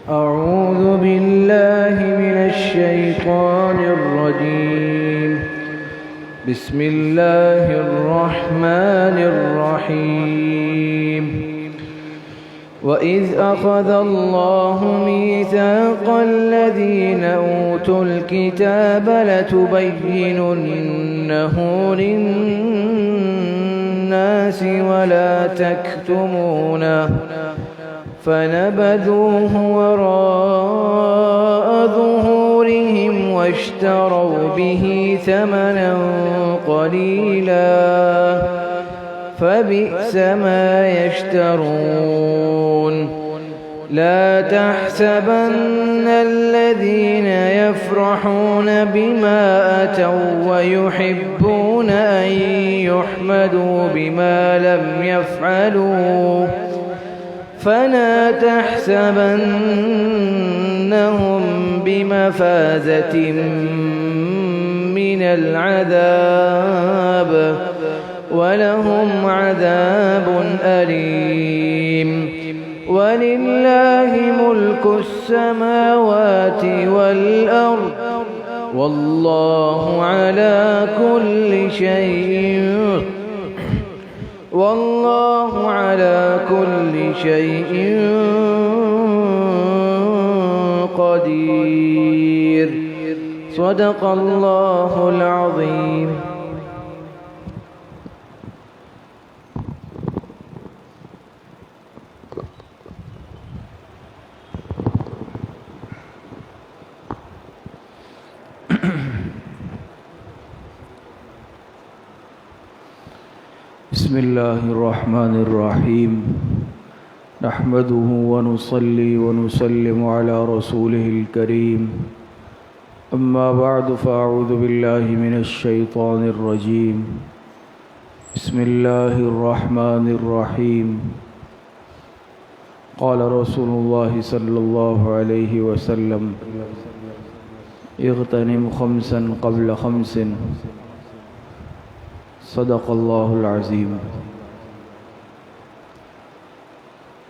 أعوذ بالله من الشيطان الرجيم. بسم الله الرحمن الرحيم. وإذ أخذ الله ميثاق الذين أوتوا الكتاب لتبيننه للناس ولا تكتمونه فنبذوه وراء ظهورهم واشتروا به ثمنا قليلا فبئس ما يشترون. لا تحسبن الذين يفرحون بما أتوا ويحبون أن يحمدوا بما لم يفعلوا فلا تحسبنهم بمفازة من العذاب ولهم عذاب أليم. ولله ملك السماوات والأرض والله على كل شيء قدير. صدق الله العظيم. بسم الله الرحمن الرحيم. نحمده ونصلي ونسلم على رسوله الكريم. أما بعد فأعوذ بالله من الشيطان الرجيم. بسم الله الرحمن الرحيم. قال رسول الله صلى الله عليه وسلم: اغتنم خمسا قبل خمس. صدق اللہ العظیم.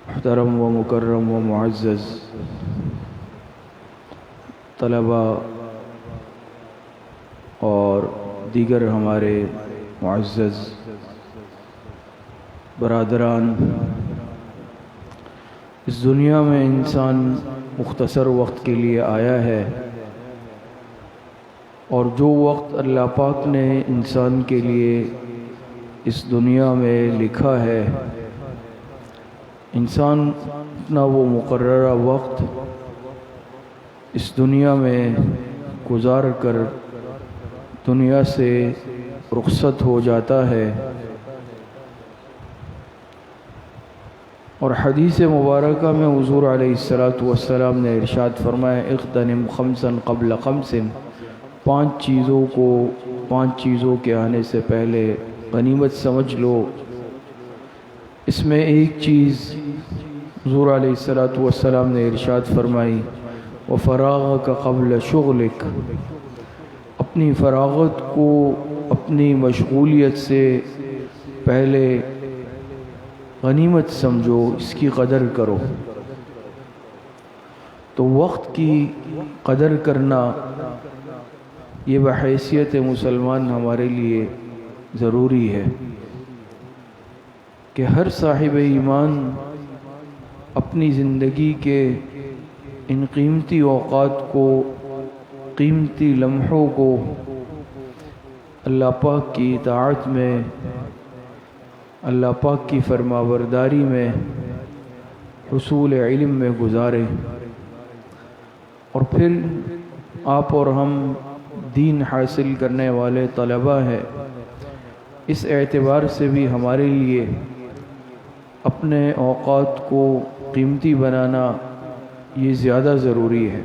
محترم و مکرم و معزز طلباء اور دیگر ہمارے معزز برادران، اس دنیا میں انسان مختصر وقت کے لیے آیا ہے، اور جو وقت اللہ پاک نے انسان کے لیے اس دنیا میں لکھا ہے، انسان اپنا وہ مقررہ وقت اس دنیا میں گزار کر دنیا سے رخصت ہو جاتا ہے. اور حدیث مبارکہ میں حضور علیہ السلام نے ارشاد فرمایا: اغتنم خمسا قبل خمس. پانچ چیزوں کے آنے سے پہلے غنیمت سمجھ لو. اس میں ایک چیز حضور علیہ السلام نے ارشاد فرمائی: وفراغک قبل شغلک. اپنی فراغت کو اپنی مشغولیت سے پہلے غنیمت سمجھو، اس کی قدر کرو. تو وقت کی قدر کرنا یہ بحیثیت مسلمان ہمارے لیے ضروری ہے کہ ہر صاحب ایمان اپنی زندگی کے ان قیمتی اوقات کو، قیمتی لمحوں کو اللہ پاک کی اطاعت میں، اللہ پاک کی فرمانبرداری میں، حصول علم میں گزارے. اور پھر آپ اور ہم دین حاصل کرنے والے طلباء ہیں، اس اعتبار سے بھی ہمارے لیے اپنے اوقات کو قیمتی بنانا یہ زیادہ ضروری ہے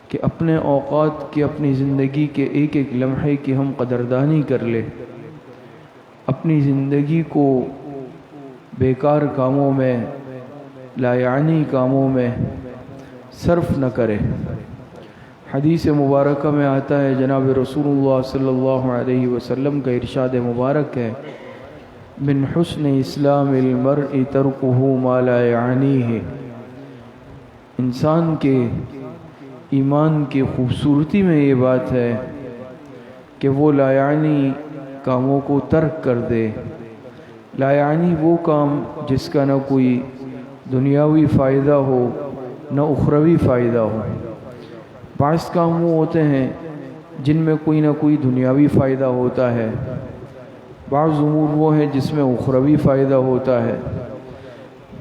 کہ اپنے اوقات کی، اپنی زندگی کے ایک ایک لمحے کی ہم قدردانی کر لیں. اپنی زندگی کو بیکار کاموں میں، لا یعنی کاموں میں صرف نہ کرے. حدیث مبارکہ میں آتا ہے، جناب رسول اللہ صلی اللہ علیہ وسلم کا ارشاد مبارک ہے: من حسن اسلام المرء ترکہ ما لا یعنیہ. انسان کے ایمان کی خوبصورتی میں یہ بات ہے کہ وہ لا یعنی کاموں کو ترک کر دے. لا یعنی وہ کام جس کا نہ کوئی دنیاوی فائدہ ہو نہ اخروی فائدہ ہو. بعض کام وہ ہوتے ہیں جن میں کوئی نہ کوئی دنیاوی فائدہ ہوتا ہے، بعض امور وہ ہیں جس میں اخروی فائدہ ہوتا ہے،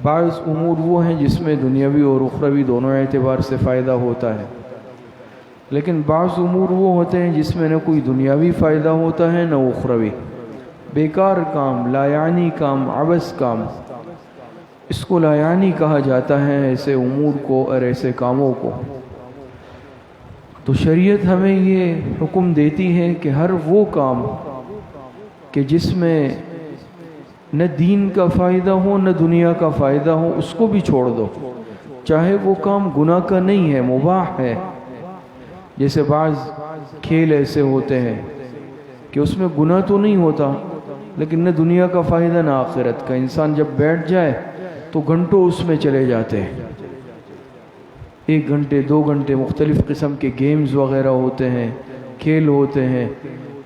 بعض امور وہ ہیں جس میں دنیاوی اور اخروی دونوں اعتبار سے فائدہ ہوتا ہے. لیکن بعض امور وہ ہوتے ہیں جس میں نہ کوئی دنیاوی فائدہ ہوتا ہے نہ اخروی. بیکار کام، لا یعنی کام، عبث کام، اس کو لا یعنی کہا جاتا ہے ایسے امور کو اور ایسے کاموں کو. تو شریعت ہمیں یہ حکم دیتی ہے کہ ہر وہ کام کہ جس میں نہ دین کا فائدہ ہو نہ دنیا کا فائدہ ہو اس کو بھی چھوڑ دو، چاہے وہ کام گناہ کا نہیں ہے، مباح ہے. جیسے بعض کھیل ایسے ہوتے ہیں کہ اس میں گناہ تو نہیں ہوتا لیکن نہ دنیا کا فائدہ نہ آخرت کا. انسان جب بیٹھ جائے تو گھنٹوں اس میں چلے جاتے ہیں، 1 گھنٹے 2 گھنٹے مختلف قسم کے گیمز وغیرہ ہوتے ہیں، کھیل ہوتے ہیں،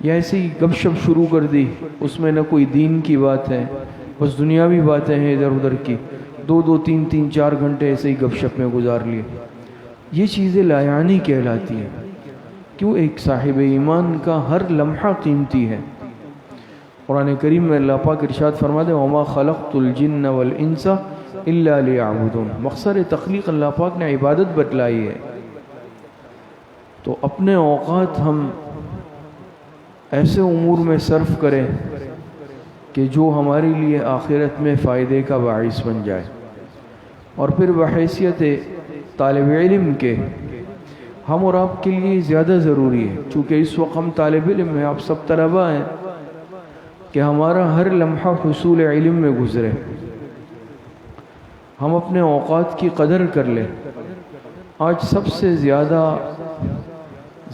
یا ایسے ہی گپ شپ شروع کر دی، اس میں نہ کوئی دین کی بات ہے، بس دنیاوی باتیں ہیں ادھر ادھر کی. 2 3 4 گھنٹے ایسے ہی گپ شپ میں گزار لیے. یہ چیزیں لا یعنی کہلاتی ہیں. کیوں؟ ایک صاحب ایمان کا ہر لمحہ قیمتی ہے. قرآن کریم میں اللہ پاک ارشاد فرماتے ہیں وَمَا خَلَقْتُ الْجِنَّ وَالْإِنسَ إِلَّا لِيَعْبُدُونَ. مقصد تخلیق اللہ پاک نے عبادت بتلائی ہے. تو اپنے اوقات ہم ایسے امور میں صرف کریں کہ جو ہمارے لیے آخرت میں فائدے کا باعث بن جائے. اور پھر بحیثیت طالب علم کے ہم اور آپ کے لیے زیادہ ضروری ہے، چونکہ اس وقت ہم طالب علم ہیں، آپ سب طلبہ ہیں، کہ ہمارا ہر لمحہ حصول علم میں گزرے. ہم اپنے اوقات کی قدر کر لیں. آج سب سے زیادہ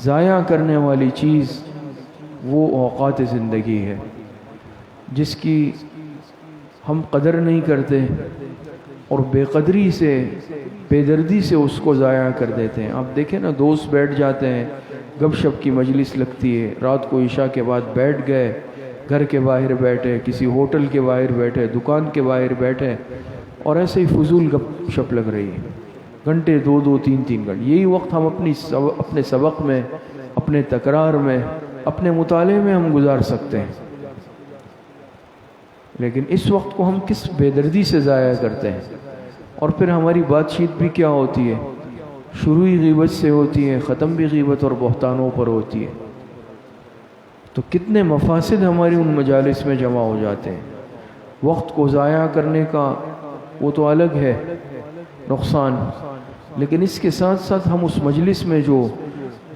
ضائع کرنے والی چیز وہ اوقات زندگی ہے جس کی ہم قدر نہیں کرتے اور بے قدری سے، بے دردی سے اس کو ضائع کر دیتے ہیں. آپ دیکھیں نا، دوست بیٹھ جاتے ہیں، گپ شپ کی مجلس لگتی ہے، رات کو عشاء کے بعد بیٹھ گئے، گھر کے باہر بیٹھے، کسی ہوٹل کے باہر بیٹھے، دکان کے باہر بیٹھے، اور ایسے ہی فضول گپ شپ لگ رہی ہے، گھنٹے 2 3 گھنٹے. یہی وقت ہم اپنے سبق میں، اپنے تکرار میں، اپنے مطالعے میں ہم گزار سکتے ہیں. لیکن اس وقت کو ہم کس بے دردی سے ضائع کرتے ہیں. اور پھر ہماری بات چیت بھی کیا ہوتی ہے؟ شروعی غیبت سے ہوتی ہے، ختم بھی غیبت اور بہتانوں پر ہوتی ہے. تو کتنے مفاسد ہماری ان مجالس میں جمع ہو جاتے ہیں. وقت کو ضائع کرنے کا وہ تو الگ ہے نقصان، لیکن اس کے ساتھ ساتھ ہم اس مجلس میں جو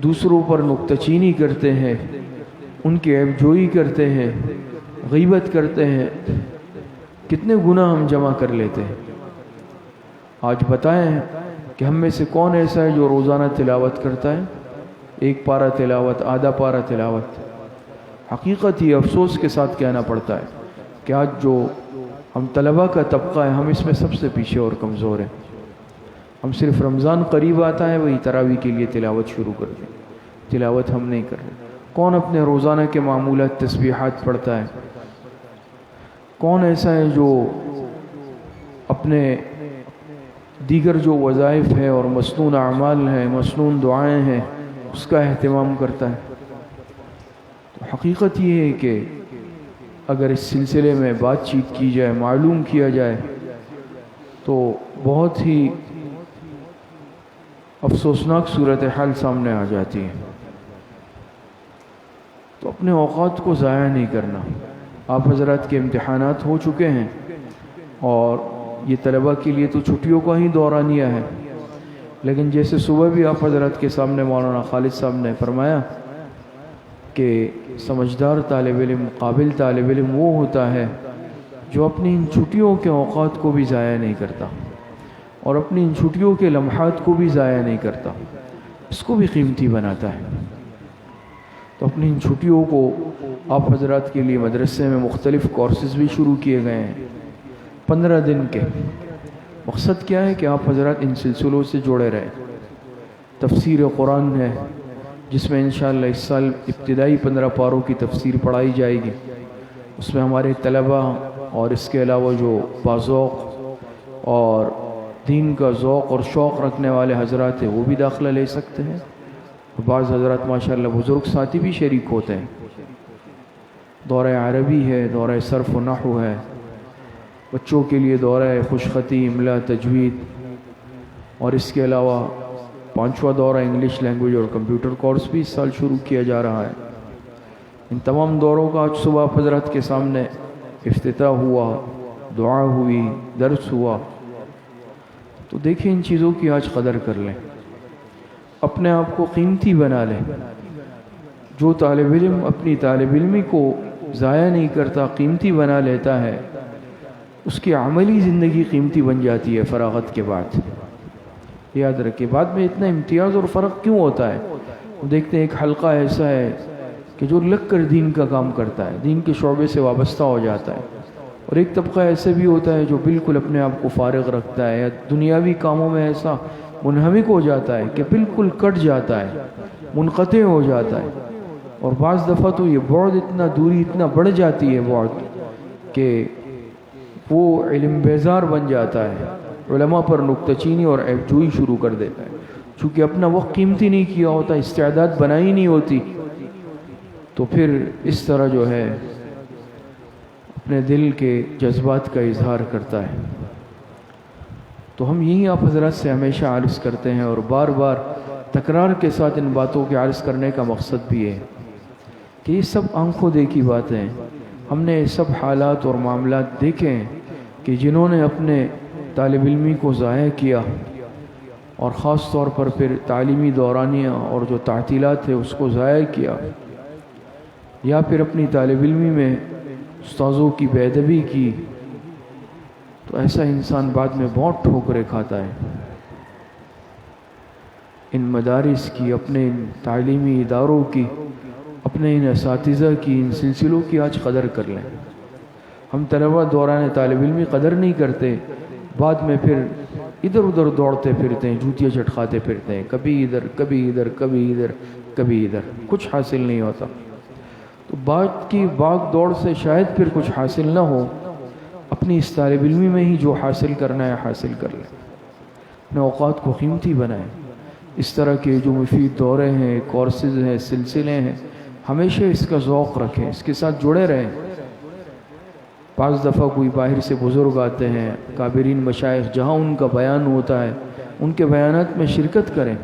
دوسروں پر نکتہ چینی کرتے ہیں، ان کی عیب جوئی کرتے ہیں، غیبت کرتے ہیں، کتنے گناہ ہم جمع کر لیتے ہیں. آج بتائیں کہ ہم میں سے کون ایسا ہے جو روزانہ تلاوت کرتا ہے؟ 1 پارہ تلاوت، آدھا پارہ تلاوت. حقیقت یہ افسوس کے ساتھ کہنا پڑتا ہے کہ آج جو ہم طلبہ کا طبقہ ہے، ہم اس میں سب سے پیچھے اور کمزور ہیں. ہم صرف رمضان قریب آتا ہے وہی تراویح کے لیے تلاوت شروع کر دیں، تلاوت ہم نہیں کر رہے. کون اپنے روزانہ کے معمولات تسبیحات پڑھتا ہے؟ کون ایسا ہے جو اپنے دیگر جو وظائف ہیں اور مسنون اعمال ہیں، مسنون دعائیں ہیں، اس کا اہتمام کرتا ہے؟ تو حقیقت یہ ہے کہ اگر اس سلسلے میں بات چیت کی جائے، معلوم کیا جائے، تو بہت ہی افسوسناک صورتحال سامنے آ جاتی ہے. تو اپنے اوقات کو ضائع نہیں کرنا. آپ حضرات کے امتحانات ہو چکے ہیں اور یہ طلبہ کے لیے تو چھٹیوں کا ہی دورانیہ ہے، لیکن جیسے صبح بھی آپ حضرات کے سامنے مولانا خالد صاحب نے فرمایا کہ سمجھدار طالب علم، قابل طالب علم وہ ہوتا ہے جو اپنی ان چھٹیوں کے اوقات کو بھی ضائع نہیں کرتا اور اپنی ان چھٹیوں کے لمحات کو بھی ضائع نہیں کرتا، اس کو بھی قیمتی بناتا ہے. تو اپنی ان چھٹیوں کو آپ حضرات کے لیے مدرسے میں مختلف کورسز بھی شروع کیے گئے ہیں 15 دن کے. مقصد کیا ہے کہ آپ حضرات ان سلسلوں سے جڑے رہیں۔ تفسیر قرآن ہے جس میں انشاءاللہ اس سال ابتدائی 15 پاروں کی تفسیر پڑھائی جائے گی، اس میں ہمارے طلباء اور اس کے علاوہ جو باذوق اور دین کا ذوق اور شوق رکھنے والے حضرات ہیں وہ بھی داخلہ لے سکتے ہیں۔ بعض حضرات ماشاءاللہ بزرگ ساتھی بھی شریک ہوتے ہیں۔ دورہ عربی ہے، دورہ صرف و نحو ہے، بچوں کے لیے دورہ خوش خطی، املا، تجوید، اور اس کے علاوہ 5واں دورہ انگلش لینگویج اور کمپیوٹر کورس بھی اس سال شروع کیا جا رہا ہے۔ ان تمام دوروں کا آج صبح حضرت کے سامنے افتتاح ہوا، دعا ہوئی، درس ہوا۔ تو دیکھیں ان چیزوں کی آج قدر کر لیں، اپنے آپ کو قیمتی بنا لیں۔ جو طالب علم اپنی طالب علمی کو ضائع نہیں کرتا، قیمتی بنا لیتا ہے، اس کی عملی زندگی قیمتی بن جاتی ہے فراغت کے بعد۔ یاد رکھیں، بعد میں اتنا امتیاز اور فرق کیوں ہوتا ہے؟ دیکھتے ہیں ایک حلقہ ایسا ہے کہ جو لگ کر دین کا کام کرتا ہے، دین کے شعبے سے وابستہ ہو جاتا ہے، اور ایک طبقہ ایسے بھی ہوتا ہے جو بالکل اپنے آپ کو فارغ رکھتا ہے، یا دنیاوی کاموں میں ایسا منہمک ہو جاتا ہے کہ بالکل کٹ جاتا ہے، منقطع ہو جاتا ہے۔ اور بعض دفعہ تو یہ بعد اتنا، دوری اتنا بڑھ جاتی ہے بعد، کہ وہ علم بیزار بن جاتا ہے، علماء پر نکتہ چینی اور عیب جوئی شروع کر دیتا ہے، چونکہ اپنا وقت قیمتی نہیں کیا ہوتا، استعداد بنائی نہیں ہوتی، تو پھر اس طرح جو ہے اپنے دل کے جذبات کا اظہار کرتا ہے۔ تو ہم یہی آپ حضرات سے ہمیشہ عرض کرتے ہیں، اور بار بار تکرار کے ساتھ ان باتوں کے عرض کرنے کا مقصد بھی ہے کہ یہ سب آنکھوں دیکھی باتیں ہیں۔ ہم نے یہ سب حالات اور معاملات دیکھے ہیں کہ جنہوں نے اپنے طالب علمی کو ضائع کیا، اور خاص طور پر پھر تعلیمی دورانیہ اور جو تعطیلات ہے اس کو ضائع کیا، یا پھر اپنی طالب علمی میں استاذوں کی بے ادبی کی، تو ایسا انسان بعد میں بہت ٹھوکریں کھاتا ہے۔ ان مدارس کی، اپنے ان تعلیمی اداروں کی، اپنے ان اساتذہ کی، ان سلسلوں کی آج قدر کر لیں۔ ہم طلبہ دوران طالب علمی قدر نہیں کرتے، بعد میں پھر ادھر ادھر دوڑتے پھرتے ہیں، جوتیاں چٹکاتے پھرتے ہیں، کبھی ادھر کبھی ادھر کبھی ادھر کبھی ادھر، کچھ حاصل نہیں ہوتا۔ تو بات کی باغ دوڑ سے شاید پھر کچھ حاصل نہ ہو، اپنی اس طالب علمی میں ہی جو حاصل کرنا ہے حاصل کر لیں، اپنے اوقات کو قیمتی بنائیں۔ اس طرح کے جو مفید دورے ہیں، کورسز ہیں، سلسلے ہیں، ہمیشہ اس کا ذوق رکھیں، اس کے ساتھ جڑے رہیں۔ بعض دفعہ کوئی باہر سے بزرگ آتے ہیں، کابرین مشائخ، جہاں ان کا بیان ہوتا ہے ان کے بیانات میں شرکت کریں،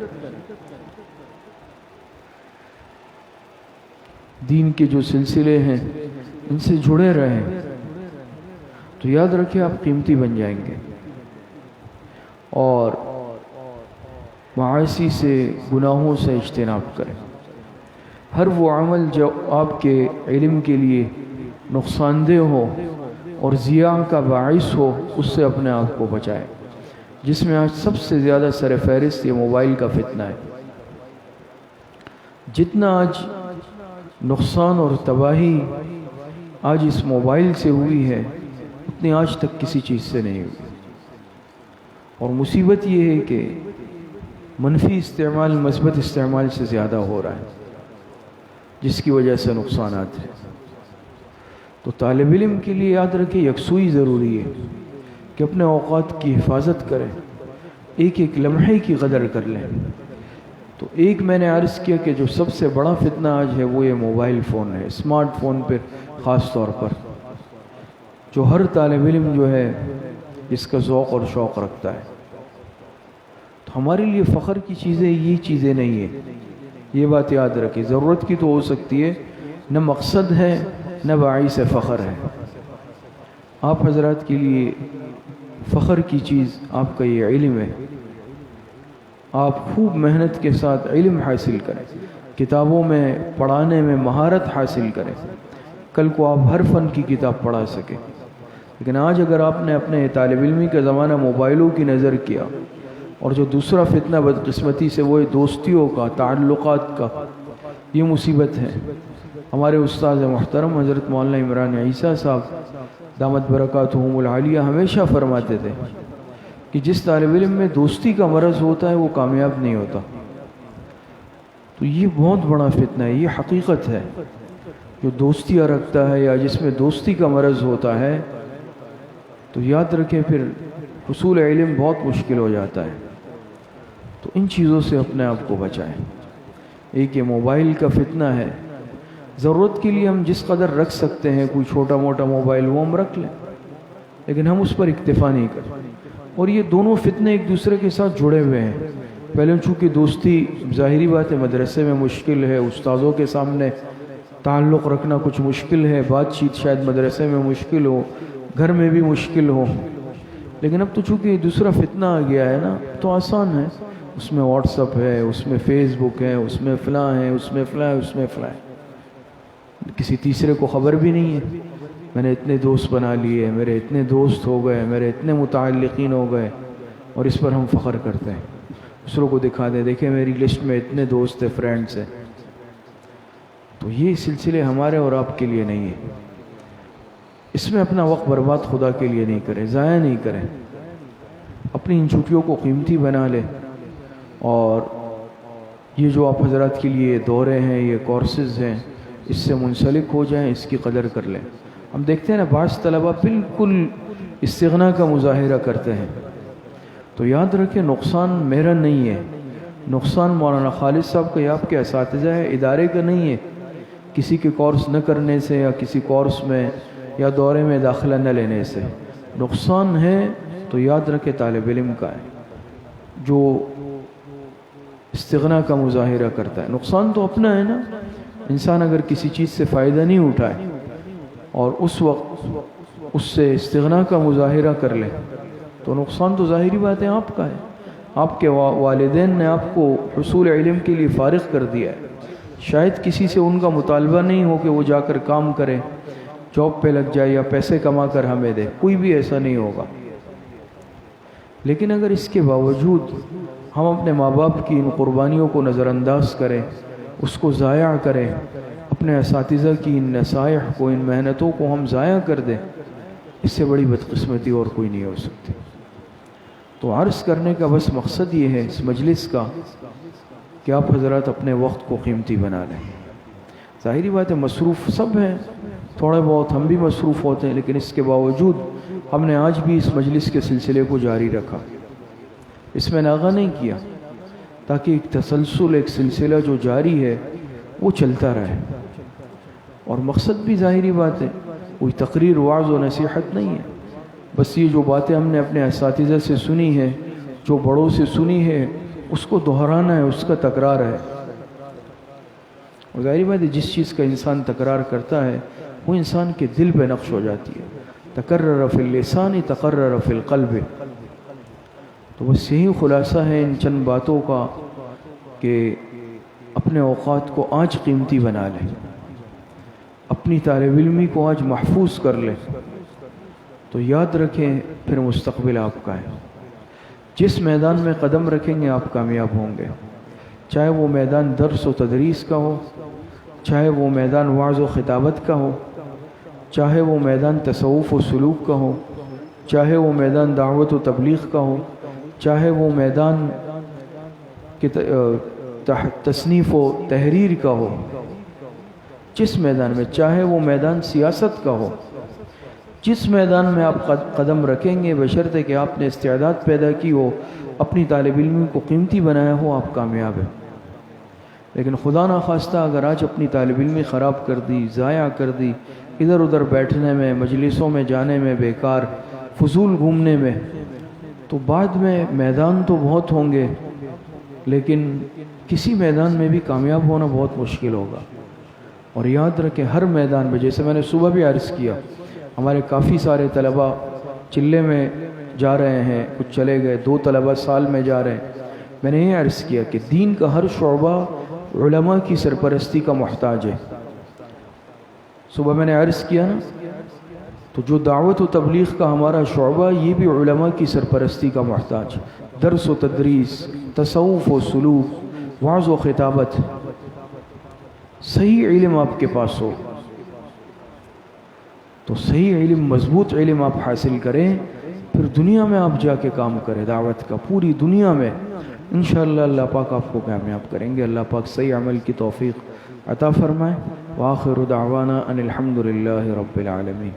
دین کے جو سلسلے ہیں ان سے جڑے رہیں، تو یاد رکھیں آپ قیمتی بن جائیں گے۔ اور معاصی سے، گناہوں سے اجتناب کریں۔ ہر وہ عمل جو آپ کے علم کے لیے نقصان دہ ہو اور ضیاع کا باعث ہو، اس سے اپنے آپ کو بچائیں، جس میں آج سب سے زیادہ سر فہرست یہ موبائل کا فتنہ ہے۔ جتنا آج نقصان اور تباہی آج اس موبائل سے ہوئی ہے، اتنی آج تک کسی چیز سے نہیں ہوئی۔ اور مصیبت یہ ہے کہ منفی استعمال مثبت استعمال سے زیادہ ہو رہا ہے، جس کی وجہ سے نقصانات ہیں۔ تو طالب علم کے لیے یاد رکھیں یکسوئی ضروری ہے کہ اپنے اوقات کی حفاظت کریں، ایک ایک لمحے کی قدر کر لیں۔ تو ایک میں نے عرض کیا کہ جو سب سے بڑا فتنہ آج ہے وہ یہ موبائل فون ہے، اسمارٹ فون پر خاص طور پر، جو ہر طالب علم جو ہے اس کا ذوق اور شوق رکھتا ہے۔ تو ہمارے لیے فخر کی چیزیں یہ چیزیں نہیں ہیں، یہ بات یاد رکھیں۔ ضرورت کی تو ہو سکتی ہے، نہ مقصد ہے نہ باعث فخر ہے۔ آپ حضرات کے لیے فخر کی چیز آپ کا یہ علم ہے۔ آپ خوب محنت کے ساتھ علم حاصل کریں، کتابوں میں پڑھانے میں مہارت حاصل کریں، کل کو آپ ہر فن کی کتاب پڑھا سکیں۔ لیکن آج اگر آپ نے اپنے طالب علمی کا زمانہ موبائلوں کی نظر کیا، اور جو دوسرا فتنہ بدقسمتی سے وہ دوستیوں کا، تعلقات کا، یہ مصیبت ہے۔ ہمارے استاد محترم حضرت مولانا عمران عیسیٰ صاحب دامت برکاتہم العالیہ ہمیشہ فرماتے تھے کہ کہ جس طالب علم میں دوستی کا مرض ہوتا ہے وہ کامیاب نہیں ہوتا. تو یہ بہت بڑا فتنہ ہے، یہ حقیقت ہے. جو دوستیاں رکھتا ہے یا جس میں دوستی کا مرض ہوتا ہے تو یاد رکھیں پھر حصول علم بہت مشکل ہو جاتا ہے. تو ان چیزوں سے اپنے آپ کو بچائیں. ایک یہ موبائل کا فتنہ ہے، ضرورت کے لیے ہم جس قدر رکھ سکتے ہیں کوئی چھوٹا موٹا موبائل وہ ہم رکھ لیں، لیکن ہم اس پر اکتفا نہیں کریں. اور یہ دونوں فتنے ایک دوسرے کے ساتھ جڑے ہوئے ہیں. پہلے چونکہ دوستی ظاہری بات ہے مدرسے میں مشکل ہے، استاذوں کے سامنے تعلق رکھنا کچھ مشکل ہے، بات چیت شاید مدرسے میں مشکل ہو، گھر میں بھی مشکل ہو، لیکن اب تو چونکہ دوسرا فتنہ آ گیا ہے نا تو آسان ہے. اس میں واٹس اپ ہے، اس میں فیس بک ہے، اس میں فلاں ہے، اس میں فلاں ہے، اس میں فلاں ہے. کسی تیسرے کو خبر بھی نہیں ہے میں نے اتنے دوست بنا لیے، میرے اتنے دوست ہو گئے، میرے اتنے متعلقین ہو گئے، اور اس پر ہم فخر کرتے ہیں. دوسروں کو دکھا دیں دیکھیں میری لسٹ میں اتنے دوست ہیں، فرینڈس ہیں. تو یہ سلسلے ہمارے اور آپ کے لیے نہیں ہے. اس میں اپنا وقت برباد خدا کے لیے نہیں کریں، ضائع نہیں کریں. اپنی ان چھٹیوں کو قیمتی بنا لیں. اور یہ جو آپ حضرات کے لیے دورے ہیں، یہ کورسز ہیں، اس سے منسلک ہو جائیں، اس کی قدر کر لیں. ہم دیکھتے ہیں نا بعض طلبہ بالکل استغنا کا مظاہرہ کرتے ہیں. تو یاد رکھیں نقصان میرا نہیں ہے، نقصان مولانا خالد صاحب کا یا آپ کے اساتذہ ہے، ادارے کا نہیں ہے. کسی کے کورس نہ کرنے سے یا کسی کورس میں یا دورے میں داخلہ نہ لینے سے نقصان ہے تو یاد رکھے طالب علم کا ہے جو استغنا کا مظاہرہ کرتا ہے. نقصان تو اپنا ہے نا. انسان اگر کسی چیز سے فائدہ نہیں اٹھائے اور اس وقت اس سے استغنا کا مظاہرہ کر لے تو نقصان تو ظاہری بات ہے آپ کا ہے. آپ کے والدین نے آپ کو حصول علم کے لیے فارغ کر دیا ہے. شاید کسی سے ان کا مطالبہ نہیں ہو کہ وہ جا کر کام کرے، جاب پہ لگ جائے یا پیسے کما کر ہمیں دے، کوئی بھی ایسا نہیں ہوگا. لیکن اگر اس کے باوجود ہم اپنے ماں باپ کی ان قربانیوں کو نظر انداز کریں، اس کو ضائع کریں، اپنے اساتذہ کی ان نصائح کو، ان محنتوں کو ہم ضائع کر دیں، اس سے بڑی بدقسمتی اور کوئی نہیں ہو سکتی. تو عرض کرنے کا بس مقصد یہ ہے اس مجلس کا کہ آپ حضرات اپنے وقت کو قیمتی بنا لیں. ظاہری بات ہے مصروف سب ہیں، تھوڑے بہت ہم بھی مصروف ہوتے ہیں، لیکن اس کے باوجود ہم نے آج بھی اس مجلس کے سلسلے کو جاری رکھا، اس میں ناغہ نہیں کیا، تاکہ ایک تسلسل، ایک سلسلہ جو جاری ہے وہ چلتا رہے. اور مقصد بھی ظاہری بات ہے کوئی تقریر، وعظ و نصیحت نہیں ہے. بس یہ جو باتیں ہم نے اپنے اساتذہ سے سنی ہے، جو بڑوں سے سنی ہے، اس کو دہرانا ہے، اس کا تکرار ہے. اور ظاہری بات ہے جس چیز کا انسان تکرار کرتا ہے وہ انسان کے دل پہ نقش ہو جاتی ہے. تکرر فی اللسان تقرر فی القلب. تو بس یہی خلاصہ ہے ان چند باتوں کا کہ اپنے اوقات کو آج قیمتی بنا لیں، اپنی طالب علمی کو آج محفوظ کر لیں. تو یاد رکھیں پھر مستقبل آپ کا ہے. جس میدان میں قدم رکھیں گے آپ کامیاب ہوں گے، چاہے وہ میدان درس و تدریس کا ہو، چاہے وہ میدان وعظ و خطابت کا ہو، چاہے وہ میدان تصوف و سلوک کا ہو، چاہے وہ میدان دعوت و تبلیغ کا ہو، چاہے وہ میدان تصنیف و تحریر کا ہو. جس میدان میں، چاہے وہ میدان سیاست کا ہو، جس میدان میں آپ قدم رکھیں گے بشرطے کہ آپ نے استعداد پیدا کی ہو، اپنی طالب علمی کو قیمتی بنایا ہو، آپ کامیاب ہیں. لیکن خدا نخواستہ اگر آج اپنی طالب علمی خراب کر دی، ضائع کر دی، ادھر ادھر بیٹھنے میں، مجلسوں میں جانے میں، بیکار فضول گھومنے میں، تو بعد میں میدان تو بہت ہوں گے لیکن کسی میدان میں بھی کامیاب ہونا بہت مشکل ہوگا. اور یاد رکھیں ہر میدان میں، جیسے میں نے صبح بھی عرض کیا، ہمارے کافی سارے طلبہ چلے میں جا رہے ہیں، کچھ چلے گئے، 2 طلبہ سال میں جا رہے ہیں. میں نے یہ عرض کیا کہ دین کا ہر شعبہ علماء کی سرپرستی کا محتاج ہے. صبح میں نے عرض کیا نا، تو جو دعوت و تبلیغ کا ہمارا شعبہ یہ بھی علماء کی سرپرستی کا محتاج. درس و تدریس، تصوف و سلوک، وعظ و خطابت، صحیح علم آپ کے پاس ہو تو صحیح علم، مضبوط علم آپ حاصل کریں، پھر دنیا میں آپ جا کے کام کریں دعوت کا، پوری دنیا میں انشاءاللہ اللہ پاک آپ کو کامیاب کریں گے۔ اللہ پاک صحیح عمل کی توفیق عطا فرمائے۔ وآخر دعوانا ان الحمد للہ رب العالمین۔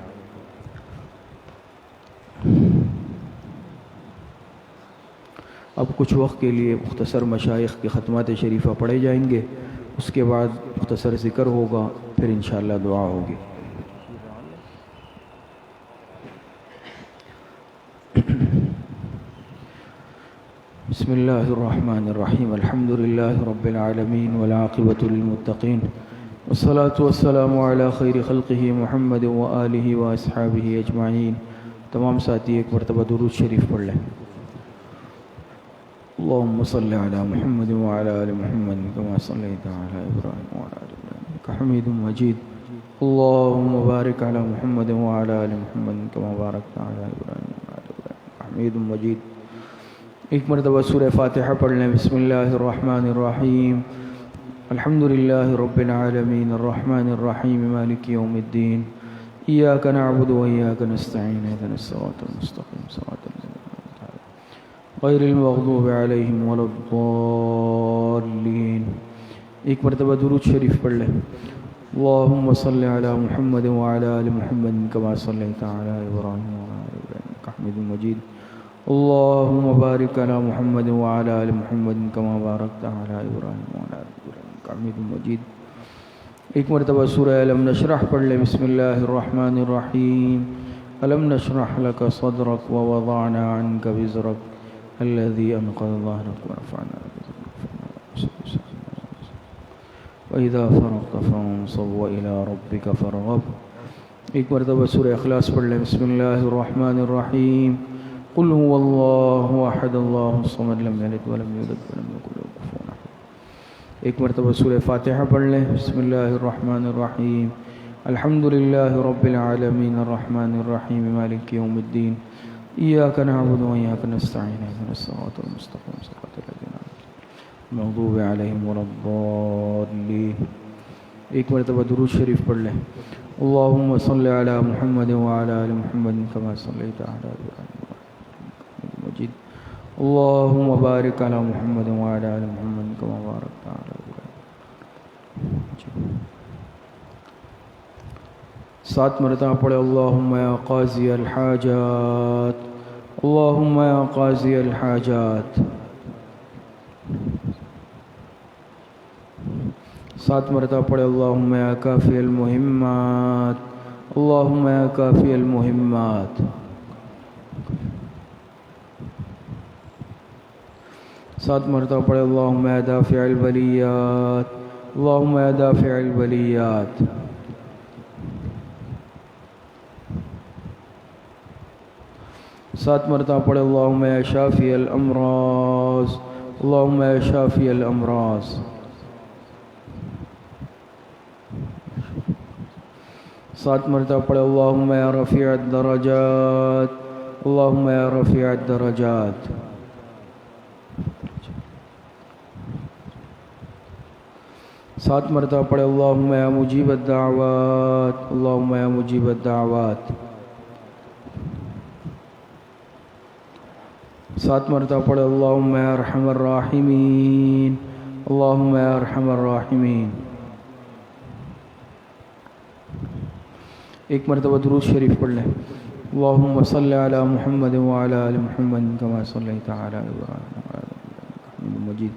اب کچھ وقت کے لیے مختصر مشائخ کی ختمات شریفہ پڑھے جائیں گے، اس کے بعد مختصر ذکر ہوگا، پھر انشاءاللہ دعا ہوگی۔ بسم اللہ الرحمن الرحیم، الحمد للہ رب العالمین والعاقبۃ للمتقین، والصلاة والسلام علی خیر خلقہ محمد وآلہ واصحابہ اجمعین۔ تمام ساتھی ایک مرتبہ درود شریف پڑھ لیں۔ اللهم صل على محمد وعلى آل محمد كما صليت على إبراهيم وعلى آل إبراهيم إنك حميد مجيد۔ اللهم بارك على محمد وعلى آل محمد كما باركت على إبراهيم وعلى آل إبراهيم إنك حميد مجيد۔ ایک مرتبہ سورہ فاتحہ پڑھ لیں۔ بسم اللہ الرحمن الرحیم، الحمد للہ رب العالمین، الرحمن الرحیم، مالک یوم الدین، ایاک نعبد و ایاک نستعین، اہدنا الصراط المستقیم، صراط الذین غیر المغضوب علیہم ولا الضالین۔ ایک مرتبہ درود شریف پڑھ لیں۔ اللہم صل علی محمد وعلی آل محمد کما صلیت علی ابراہیم وعلی آل ابراہیم انک حمید مجید۔ اللہم بارک علی محمد وعلی آل محمد کما بارکت علی ابراہیم وعلی آل ابراہیم انک حمید مجید۔ ایک مرتبہ سورہ الم نشرح پڑھ لیں۔ بسم اللہ الرحمن الرحیم، الم نشرح لک صدرک ووضعنا عنک وزرک الذي أنقض ظهرك ورفعنا لك ذكرك وإذا فرغت فانصب وإلى ربك فارغب۔ ایک مرتبہ سورہ اخلاص پڑھ لیں۔ بسم اللہ الرحمن الرحیم، قل هو اللہ احد اللہ الصمد لم یلد ولم یولد ولم یکن له کفوا احد۔ ایک مرتبہ سورہ فاتحہ پڑھ لیں۔ بسم اللہ الرحمن الرحیم، الحمد للہ رب العالمین، الرحمن الرحیم، مالک یوم الدین، ایاک نعبد و ایاک نستعین، اہدنا الصراط المستقیم، صراط الذین انعمت المغضوب علیہم ولا الضالین۔ ایک مرتبہ درود شریف پڑھ لیں۔ اللہم صل علی محمد وعلی آل محمد کما صلیت علی ابراہیم وعلی آل مجید۔ اللہم بارک علی محمد وعلی آل محمد کما بارکت علی ابراہیم۔ 7 مرتبہ پڑھے۔ اللہم یا قاضی الحاجات، اللہم یا قاضی الحاجات۔ 7 مرتبہ پڑھے۔ اللہم یا کافی المہمات، اللہم یا کافی المہمات۔ 7 مرتبہ پڑھے۔ اللہم یا دافع البلیات، اللہم یا دافع البلیات۔ 7 مرتبہ پڑھے۔ اللہم یا شافی الامراض، اللہم یا شافی الامراض۔ 7 مرتبہ پڑھے۔ اللہم یا رفیع الدرجات، اللہم یا رفیع الدرجات۔ 7 مرتبہ پڑھے۔ اللہم یا مجیب الدعوات، اللہم یا مجیب الدعوات۔ 7 مرتبہ پڑھے۔ اللہم یا ارحم الراحمین، اللہم یا ارحم الراحمین۔ ایک مرتبہ درود شریف پڑھ لیں۔ اللہم صل علی محمد وعلی آل محمد کما صلیت علی ابراہیم وعلی آل ابراہیم انک حمید مجید۔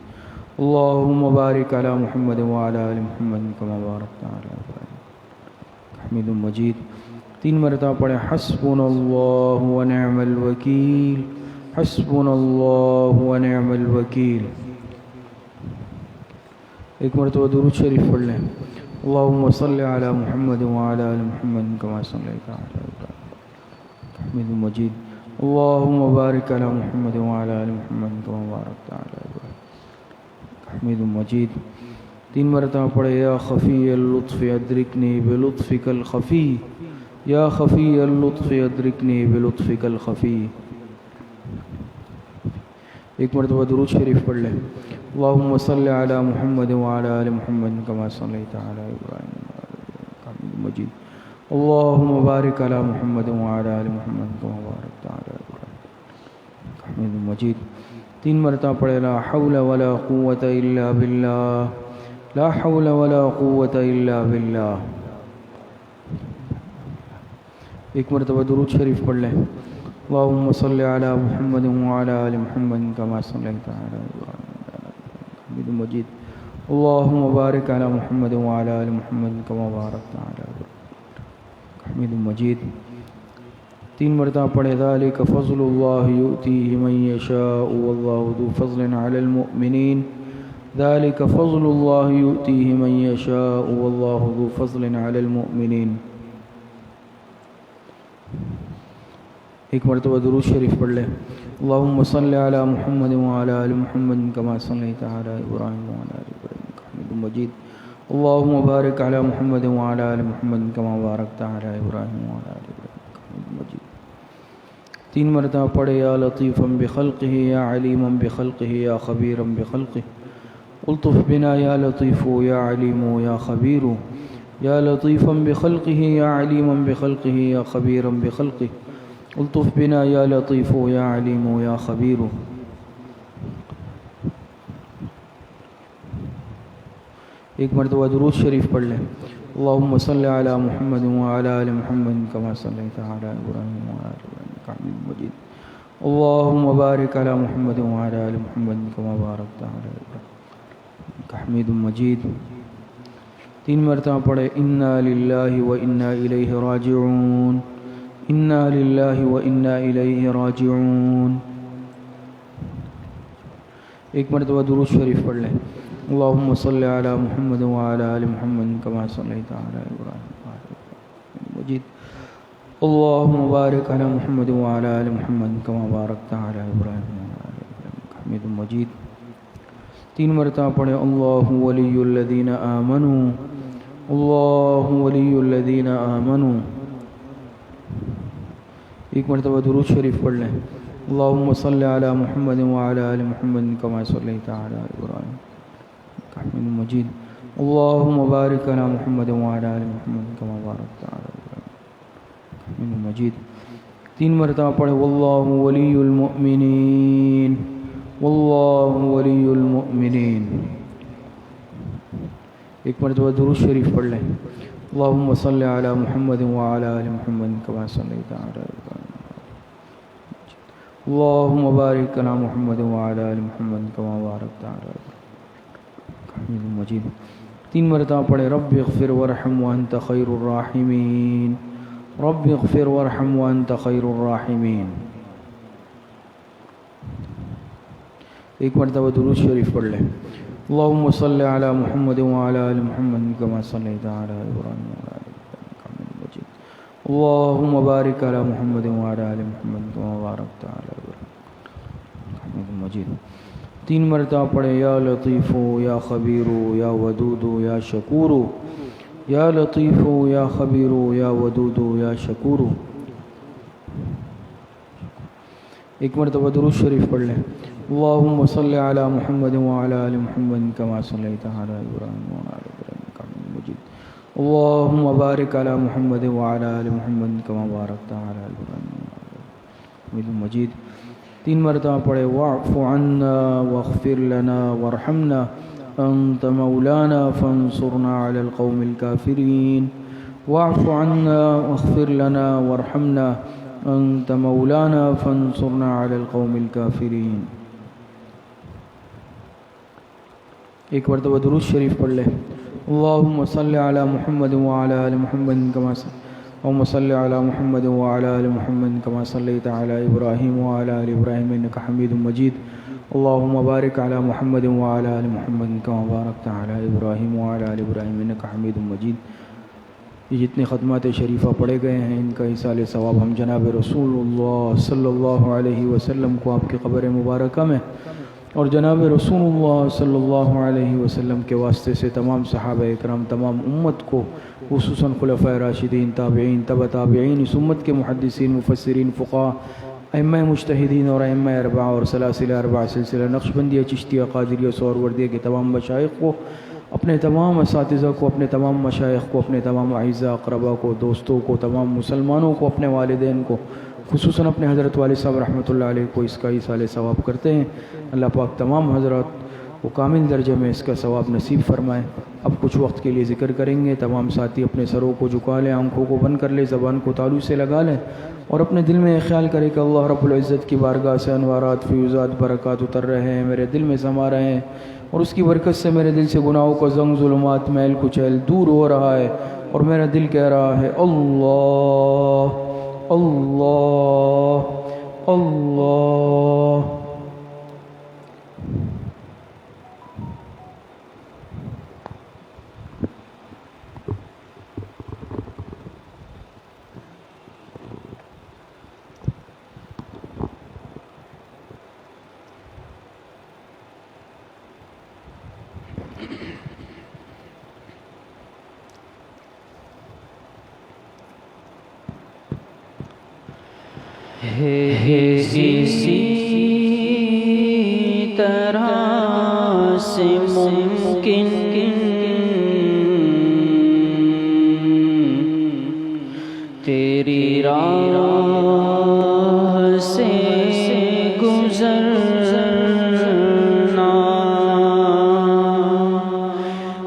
اللہم بارک علی محمد وعلی آل محمد کما بارکت علی ابراہیم انک حمید مجید۔ 3 مرتبہ پڑھیں۔ حسبنا اللہ ونعم الوکیل، حسبنا اللہ ونعم الوکیل۔ ایک مرتبہ درود شریف پڑھ لیں۔ اللہم صل علی محمد وعلی آل محمد کما صلیت علی ابراہیم انک حمید مجید۔ اللہم بارک علی محمد وعلی آل محمد کما بارکت علی ابراہیم انک حمید مجید۔ 3 مرتبہ پڑھے۔ یا خفی اللطف ادرکنی بلطفک الخفی، یا خفی اللطف ادرکنی بلطفک الخفی۔ ایک مرتبہ درود شریف پڑھ لیں۔ اللہم صل علی محمد وعلی آل محمد کما صلیت علی ابراہیم وعلی آل ابراہیم انک حمید مجید۔ اللہم بارک علی محمد وعلی آل محمد کما بارکت علی ابراہیم حمید مجید. 3 مرتبہ پڑھے لا حول ولا قوة الا باللہ، لا حول ولا قوة الا باللہ. 1 مرتبہ درود شریف پڑھ لیں. اللہم صلی علی محمد وعلی آل محمد کما صلیت علی ابراہیم حمید مجید. اللہم بارک علی محمد وعلی آل محمد کما بارکت علی ابراہیم حمید مجید. 3 مرتبہ پڑھے ذالک فضل اللہ یؤتیہ من یشاء واللہ ذو فضل علی المؤمنین. ذالک فضل اللہ یؤتیہ من یشاء واللہ ذو فضل علی المؤمنین. 1 مرتبہ درود شریف پڑھ لیں. اللہم صلی علی محمد وعلی آل محمد کما صلیت علی ابراہیم وعلی آل ابراہیم حمید مجید. اللہم بارک علی محمد وعلی آل محمد کما بارکت علی ابراہیم وعلی آل ابراہیم حمید مجید. 3 مرتبہ پڑھے یا لطیفا بخلقہ یا علیما بخلقہ یا خبیرا بخلقہ. الطف بنا یا لطیف یا علیم یا خبیر. یا لطیفا بخلقہ یا علیما بخلقہ یا خبیرا بخلقہ. الطف بنا یا لطیف یا علیم یا خبیر. 1 مرتبہ درود شریف پڑھ لیں. اللہم صلی علی محمد وعلی آل محمد کما صلیت علی ابراہیم وعلی آل ابراہیم حمید مجید. اللہم بارک علی محمد وعلی آل محمد کما بارکت علی ابراہیم حمید مجید. 3 مرتبہ پڑھے انا للہ و انا الیہ راجعون. انا للہ و انا الیہ راجعون. 1 مرتبہ درود شریف پڑھ لیں. اللہم صلی علی محمد وعلی آل محمد کما صلیت علی ابراہیم وعلی آل ابراہیم مجید. اللہم بارک علی محمد وعلی آل محمد کما بارکت علی ابراہیم وعلی آل ابراہیم حمید مجید. 3 مرتبہ پڑھے اللہ ولی الذین آمنوا. اللہ ولی الذین آمنوا. 1 مرتبہ درود شریف پڑھ لیں. اللہم صلی علی محمد وعلی آل محمد کما صلیت علی ابراہیم حمید مجید. اللہم بارک علی محمد وعلی آل محمد کما بارکت علی ابراہیم حمید مجید. 3 مرتبہ پڑھے واللہ ولی المؤمنین. واللہ ولی المؤمنین. 1 مرتبہ درود شریف پڑھ لیں. اللہم صلی علی محمد وعلی آل محمد کما صلیت علی ابراہیم. اللہم بارک علی محمد وعلی آل محمد کما بارکت علی ابراہیم حمید مجید. 3 مرتبہ پڑھے رب اغفر وارحم وانت خیر الراحمین. رب اغفر وارحم وانت خیر الراحمین. 1 مرتبہ درود شریف پڑھ لیں. اللہم صلی علی محمد وعلی آل محمد کما صلیت علی ابراہیم وعلی آل ابراہیم حمید مجید. اللہم بارک علی محمد وعلی آل محمد کما بارکت علی ابراہیم حمید مجید. 3 مرتبہ پڑھے یا لطیف یا خبیر یا ودود یا شکور. یا لطیف یا خبیر یا ودود یا شکور. 1 مرتبہ درود شریف پڑھ لیں. اللہم صلی علی محمد وعلی آل محمد کما صلیت علی ابراہیم وعلی آل ابراہیم حمید مجید. اللہم بارک علی محمد وعلی آل محمد کما بارکت علی ابراہیم وعلی آل ابراہیم حمید مجید. 3 مرتبہ پڑھے واعف عنا واغفر لنا وارحمنا انت مولانا فانصرنا علی القوم الکافرین. واعف عنا واغفر لنا وارحمنا انت مولانا فانصرنا علی القوم الکافرین. 1 مرتبہ درود شریف پڑھ لیں. اللہم صلی علی محمد وعلی آل محمد کما صلی علی محمد وعلی آل محمد کما صلیت علی ابراہیم وعلی آل ابراہیم انک حمید مجید. اللہم بارک علی محمد وعلی آل محمد کما بارکت علی ابراہیم وعلی آل ابراہیم انک حمید مجید. یہ جتنے ختمات شریفہ پڑھے گئے ہیں ان کا ایصال ثواب ہم جناب رسول اللہ صلی اللہ علیہ وسلم کو آپ کی قبر مبارکہ میں اور جناب رسول اللہ صلی اللہ علیہ وسلم کے واسطے سے تمام صحابہ اکرام تمام امت کو خصوصاً خلفائے راشدین تابعین تبع تابعین اس امت کے محدثین مفسرین فقہاء ائمہ مجتہدین اور ائمہ اربعہ اور سلاسل اربعہ سلسلہ نقشبندیہ چشتیہ قادریہ سہروردیہ کے تمام مشائخ کو اپنے تمام اساتذہ کو اپنے تمام مشائخ کو اپنے تمام اعزاء اقربا کو دوستوں کو تمام مسلمانوں کو اپنے والدین کو خصوصاً اپنے حضرت والد صاحب رحمۃ اللہ علیہ کو اس کا ایصال ثواب کرتے ہیں۔ اللہ پاک تمام حضرات وہ کامل درجے میں اس کا ثواب نصیب فرمائے۔ اب کچھ وقت کے لیے ذکر کریں گے، تمام ساتھی اپنے سروں کو جھکا لیں، آنکھوں کو بند کر لیں، زبان کو تالو سے لگا لیں اور اپنے دل میں یہ خیال کریں کہ اللہ رب العزت کی بارگاہ سے انوارات، فیوزات، برکات اتر رہے ہیں، میرے دل میں سما رہے ہیں، اور اس کی برکت سے میرے دل سے گناہوں کا زنگ، ظلمات، میل کچیل دور ہو رہا ہے، اور میرا دل کہہ رہا ہے اللہ اللہ اللہ۔ اسی طرح سے ممکن تیری راہ سے گزرنا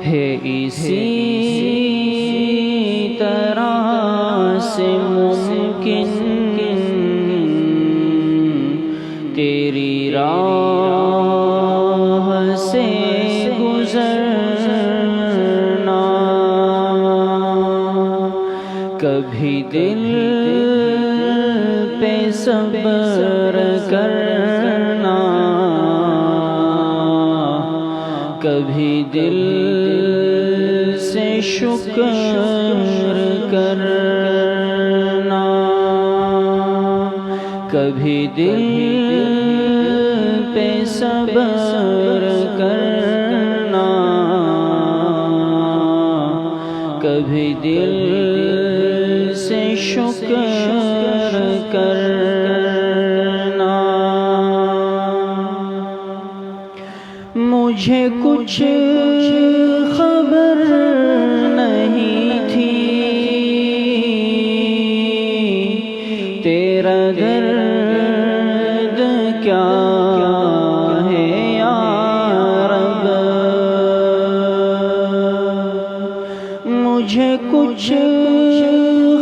ہے، اسی طرح سے ممکن تیری راہ سے گزرنا، کبھی دل پہ صبر کرنا، کبھی دل سے شکر کرنا، کبھی دل پہ صبر کرنا، کبھی دل سے شکر کرنا۔ مجھے کچھ خبر نہیں تھی تیرا درد کیا ہے یا رب، مجھے کچھ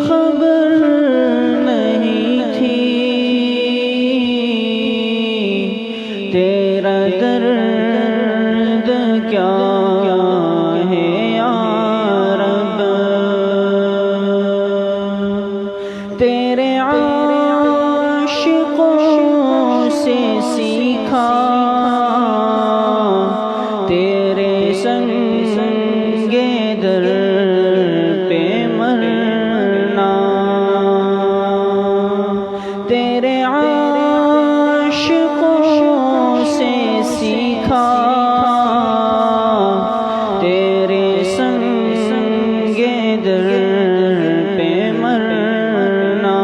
خبر نہیں تھی تیرا درد کیا ہے یا رب، تیرے عاشقوں سے سیکھا تیرے سنگ در پہ مرنا، تیرے عاشقوں سے سیکھا تیرے سنگ در پہ مرنا،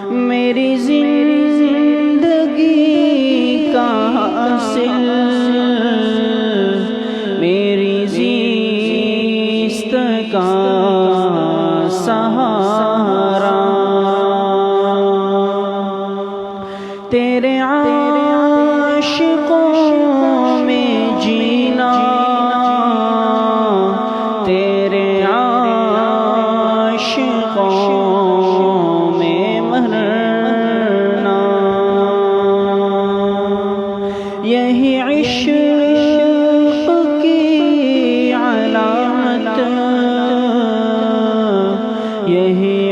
میری زندگی کا حاصل، میری زیست کا سہارا، تیرے عاشقوں میں جینا، تیرے عاشقوں میں مرنا، یہی عشق کی علامت، یہی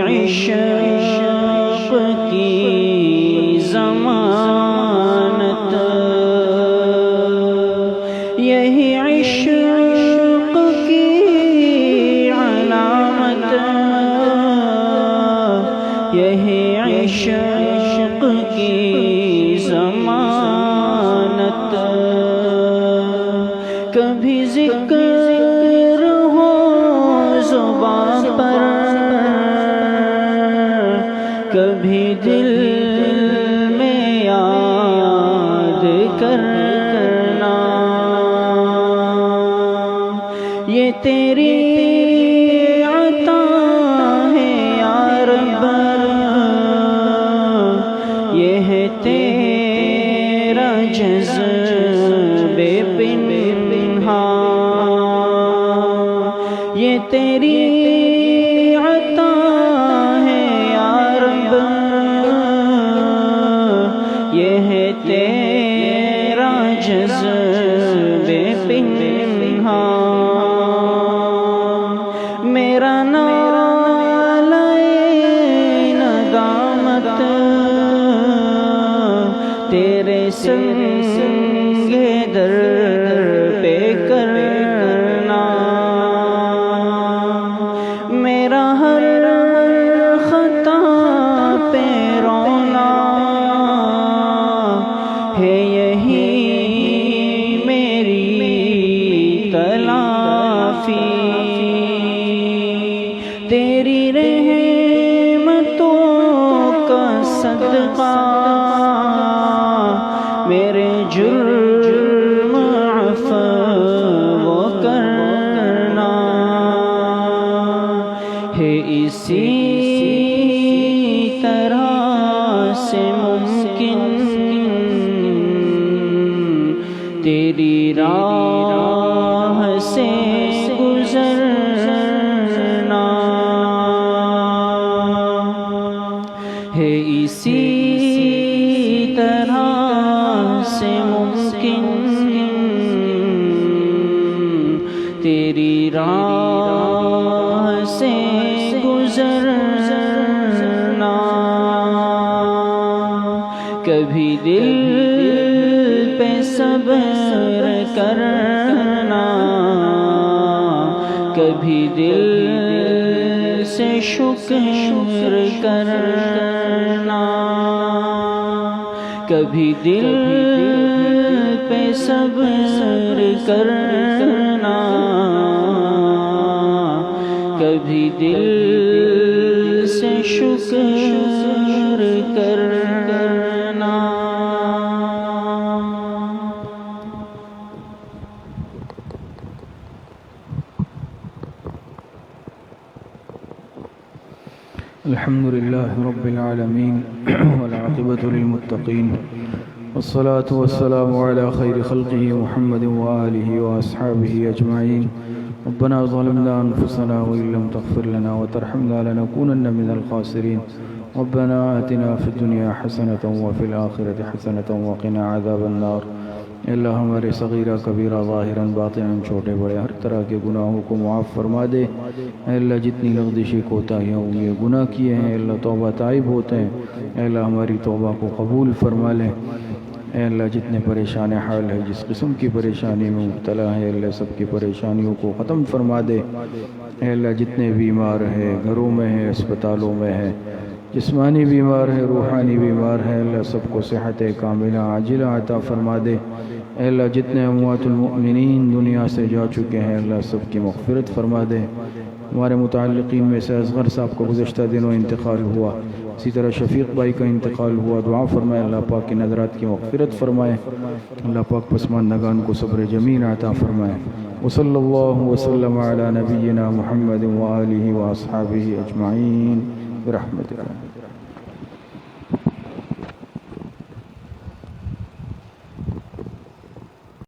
تیری عطا ہے یا رب، یہ ہے تیرا جذبے پنہاں، میرا نالہ ندامت تیرے سنگ در پہ کرنا، میرا ہر خطا پہ رونا ہے، یہی میری تلافی، تیری رحمتوں کا صدقہ میرے جرم عفو کرنا ہے، اسی طرح سے ممکن تیری راہ سے گزرنا ہے، اسی طرح سے ممکن تیری راہ سے گزرنا، کبھی دل پہ صبر کرنا، کبھی دل سے شکر کرنا، کبھی دل پہ صبر کرنا، کبھی دل سے شکر کرنا۔ الحمد لله رب العالمين والعاقبة للمتقين، والصلاة والسلام على خير خلقه محمد وآله وأصحابه أجمعين. ربنا ظلمنا أنفسنا وإن لم تغفر لنا وترحمنا لنكونن من الخاسرين. ربنا آتنا في الدنيا حسنة وفي الآخرة حسنة وقنا عذاب النار. اے اللہ ہمارے صغیرہ کبیرہ ظاہراً باطناً چھوٹے بڑے ہر طرح کے گناہوں کو معاف فرما دے. اے اللہ جتنی لغزشی کوتاہیاں ہوئی گناہ کیے ہیں، اے اللہ توبہ تائب ہوتے ہیں، اے اللہ ہماری توبہ کو قبول فرما لے. اے اللہ جتنے پریشان حال ہے، جس قسم کی پریشانی میں مبتلا ہے، اے اللہ سب کی پریشانیوں کو ختم فرما دے. اے اللہ جتنے بیمار ہیں، گھروں میں ہیں، اسپتالوں میں ہیں، جسمانی بیمار ہے، روحانی بیمار ہے، اللہ سب کو صحت کاملہ عاجلہ عطا فرما دے. اے اللہ جتنے اموات المؤمنین دنیا سے جا چکے ہیں، اللہ سب کی مغفرت فرما دے. ہمارے متعلقین میں سے اصغر صاحب کو گزشتہ دنوں انتقال ہوا، اسی طرح شفیق بھائی کا انتقال ہوا. دعا فرمائے اللہ پاک کی نظرات کی مغفرت فرمائے، اللہ پاک پسماندگان کو صبر جمیل عطا فرمائے. وصلی اللہ وسلم علی نبینا محمد وآلہ واصحابہ اجمعین برحمتک.